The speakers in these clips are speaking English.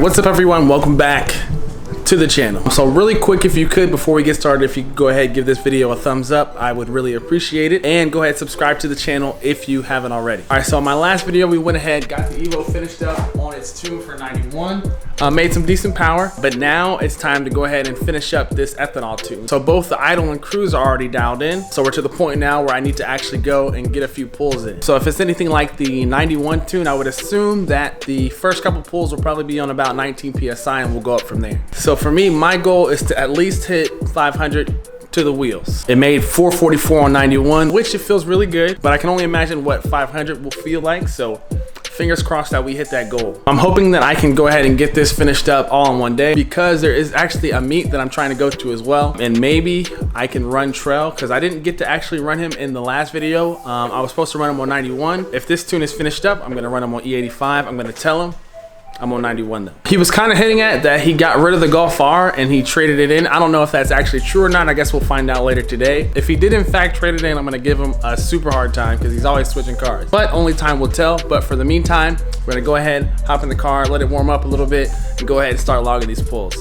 Alright, what's up everyone? Welcome back to the channel. So really quick, if you could, before we get started, if you could go ahead and give this video a thumbs up, I would really appreciate it. And go ahead and subscribe to the channel if you haven't already. Alright, so in my last video, we went ahead, got the Evo finished up on its tune for 91. Made some decent power, but now it's time to go ahead and finish up this ethanol tune. So both the idle and cruise are already dialed in. So we're to the point now where I need to actually go and get a few pulls in. So if it's anything like the 91 tune, I would assume that the first couple pulls will probably be on about 19 PSI and we'll go up from there. So for me, my goal is to at least hit 500 to the wheels. It made 444 on 91, which it feels really good, but I can only imagine what 500 will feel like. So fingers crossed that we hit that goal. I'm hoping that I can go ahead and get this finished up all in one day, because there is actually a meet that I'm trying to go to as well. And maybe I can run Trail, because I didn't get to actually run him in the last video. I was supposed to run him on 91. If this tune is finished up, I'm gonna run him on E85. I'm gonna tell him I'm on 91 though. He was kind of hitting at that he got rid of the Golf R and he traded it in. I don't know if that's actually true or not. I guess we'll find out later today. If he did in fact trade it in, I'm gonna give him a super hard time because he's always switching cars. But only time will tell. But for the meantime, we're gonna go ahead, hop in the car, let it warm up a little bit, and go ahead and start logging these pulls.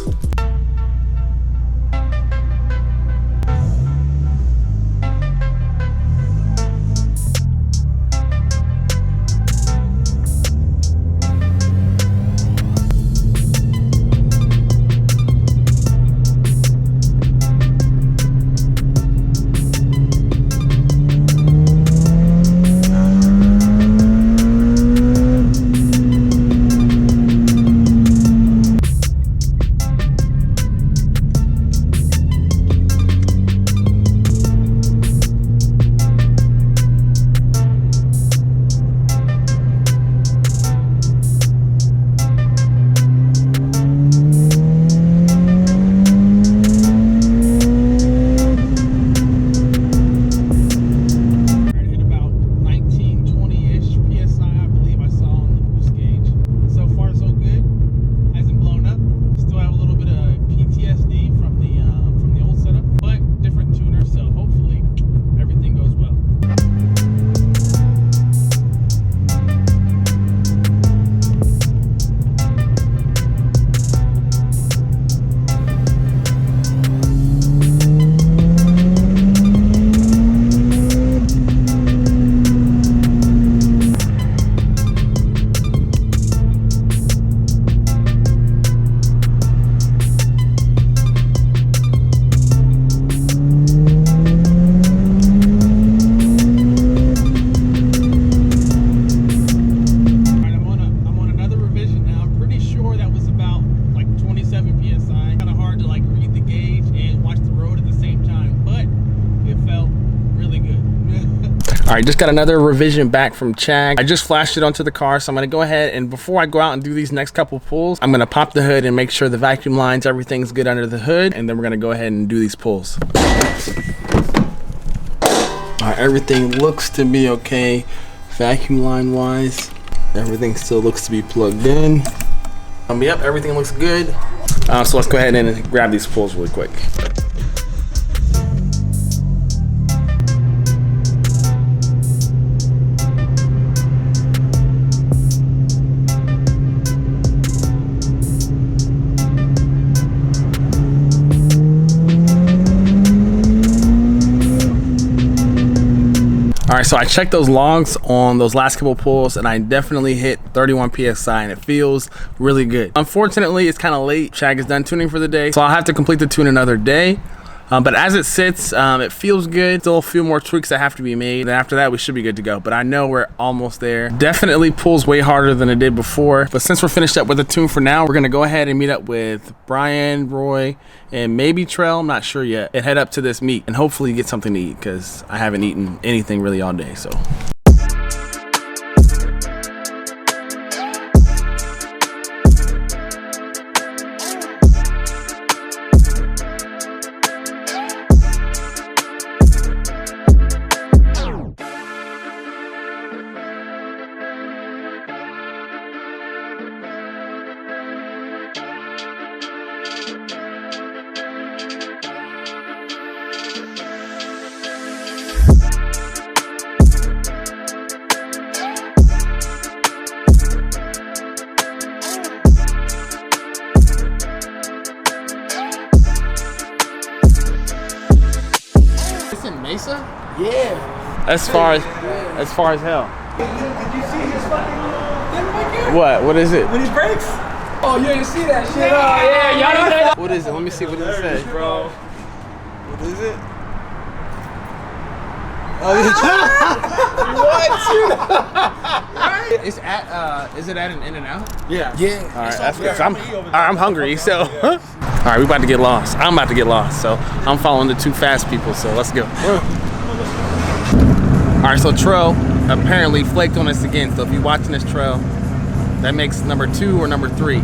All right, just got another revision back from Chag. I just flashed it onto the car, so I'm gonna go ahead and before I go out and do these next couple pulls, I'm gonna pop the hood and make sure the vacuum lines, everything's good under the hood, and then we're gonna go ahead and do these pulls. All right, everything looks to be okay. Vacuum line wise, everything still looks to be plugged in. Yep, everything looks good. So let's go ahead and grab these pulls really quick. All right, so I checked those logs on those last couple pulls and I definitely hit 31 PSI and it feels really good. Unfortunately, it's kind of late. Chag is done tuning for the day, so I'll have to complete the tune another day. But as it sits, it feels good. Still a few more tweaks that have to be made. And after that, we should be good to go. But I know we're almost there. Definitely pulls way harder than it did before. But since we're finished up with the tune for now, we're gonna go ahead and meet up with Brian, Roy, and maybe Trail, I'm not sure yet, and head up to this meet and hopefully get something to eat because I haven't eaten anything really all day, so. Mesa? Yeah. As far as hell. Did you see his fucking What is it? when he breaks? Oh, you didn't see that shit. Oh, yeah, y'all know that. What is it? Let me see what it says, bro. What is it? Oh, what? It's at is it at an In-N-Out? Yeah. Yeah. All right, that's good. I'm hungry, so. All right, we about to get lost. I'm about to get lost, so I'm following the two fast people. So let's go. All right, so Trail apparently flaked on us again. So if you're watching this, Trail, that makes number 2 or number 3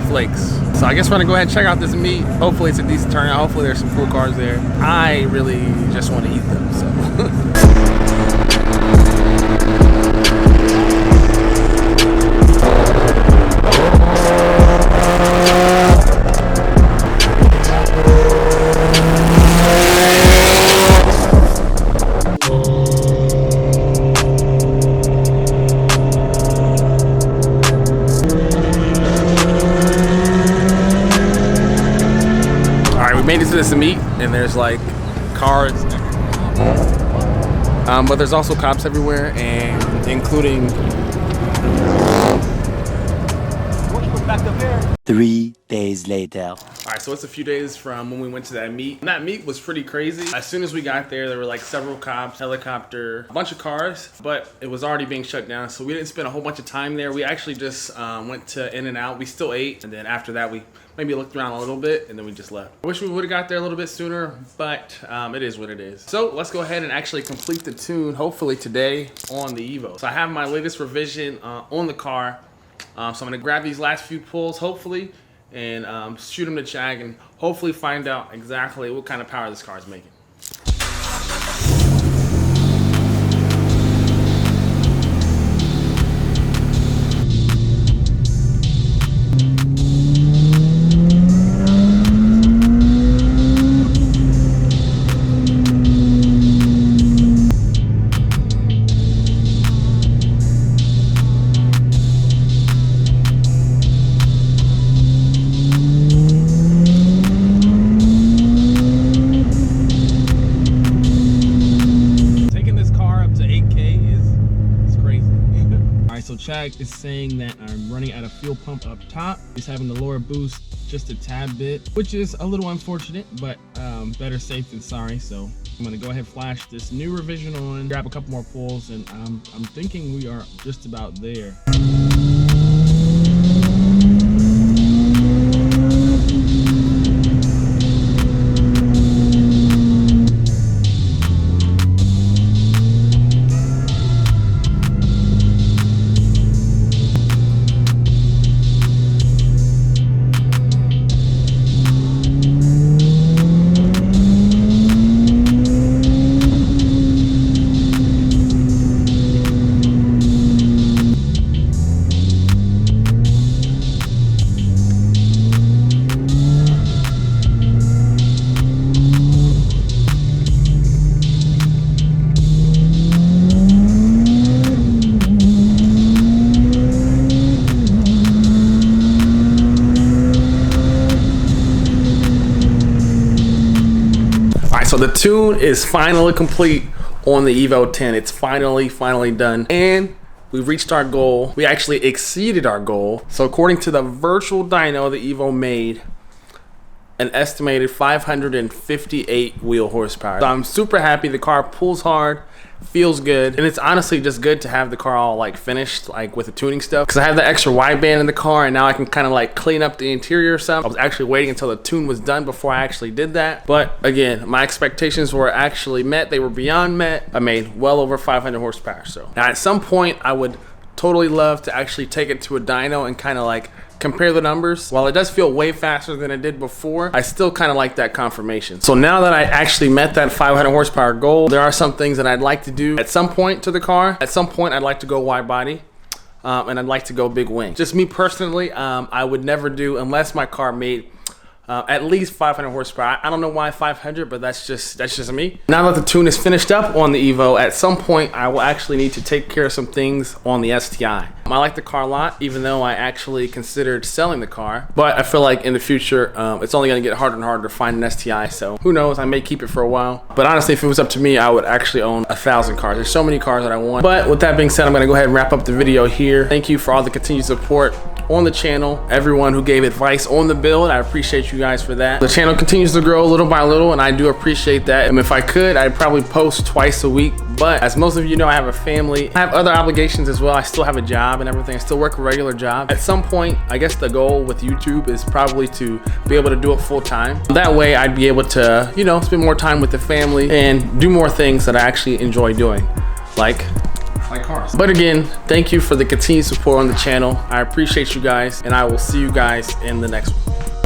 flakes. So I guess we're gonna go ahead and check out this meet. Hopefully it's a decent turnout. Hopefully there's some cool cars there. I really just want to eat them, so. Made it to this meet, and there's like cars, but there's also cops everywhere, and including 3 days later. All right, so it's a few days from when we went to that meet. And that meet was pretty crazy. As soon as we got there were like several cops, helicopter, a bunch of cars, but it was already being shut down. So we didn't spend a whole bunch of time there. We actually just went to In-N-Out. We still ate. And then after that, we maybe looked around a little bit and then we just left. I wish we would have got there a little bit sooner, but it is what it is. So let's go ahead and actually complete the tune, hopefully today on the Evo. So I have my latest revision on the car. So I'm gonna grab these last few pulls, hopefully, and shoot them to Chag and hopefully find out exactly what kind of power this car is making. Chag is saying that I'm running at a fuel pump up top. He's having the lower boost just a tad bit, which is a little unfortunate, but better safe than sorry. So I'm gonna go ahead and flash this new revision on, grab a couple more pulls, and I'm thinking we are just about there. So the tune is finally complete on the Evo 10. It's finally done. And we reached our goal. We actually exceeded our goal. So according to the virtual dyno the Evo made, an estimated 558 wheel horsepower. So I'm super happy. The car pulls hard, feels good, and it's honestly just good to have the car all like finished, like with the tuning stuff, because I have the extra wideband in the car and now I can kind of like clean up the interior or something. I was actually waiting until the tune was done before I actually did that, but again, my expectations were actually met. They were beyond met. I made well over 500 horsepower. So now at some point I would totally love to actually take it to a dyno and kind of like compare the numbers. While it does feel way faster than it did before, I still kind of like that confirmation. So now that I actually met that 500 horsepower goal, there are some things that I'd like to do at some point to the car. At some point, I'd like to go wide body, and I'd like to go big wing. Just me personally, I would never do, unless my car made At least 500 horsepower. I don't know why 500, but that's just me. Now that the tune is finished up on the Evo, at some point I will actually need to take care of some things on the STI. I like the car a lot, even though I actually considered selling the car. But I feel like in the future, it's only gonna get harder and harder to find an STI. So who knows? I may keep it for a while. But honestly, if it was up to me, I would actually own 1,000 cars. There's so many cars that I want. But with that being said, I'm gonna go ahead and wrap up the video here. Thank you for all the continued support on the channel, everyone who gave advice on the build. I appreciate you guys for that. The channel continues to grow little by little, and I do appreciate that. And if I could, I'd probably post twice a week, but as most of you know, I have a family. I have other obligations as well. I still have a job and everything. I still work a regular job. At some point, I guess the goal with YouTube is probably to be able to do it full time. That way I'd be able to, you know, spend more time with the family and do more things that I actually enjoy doing, like cars. But again, thank you for the continued support on the channel. I appreciate you guys, and I will see you guys in the next one.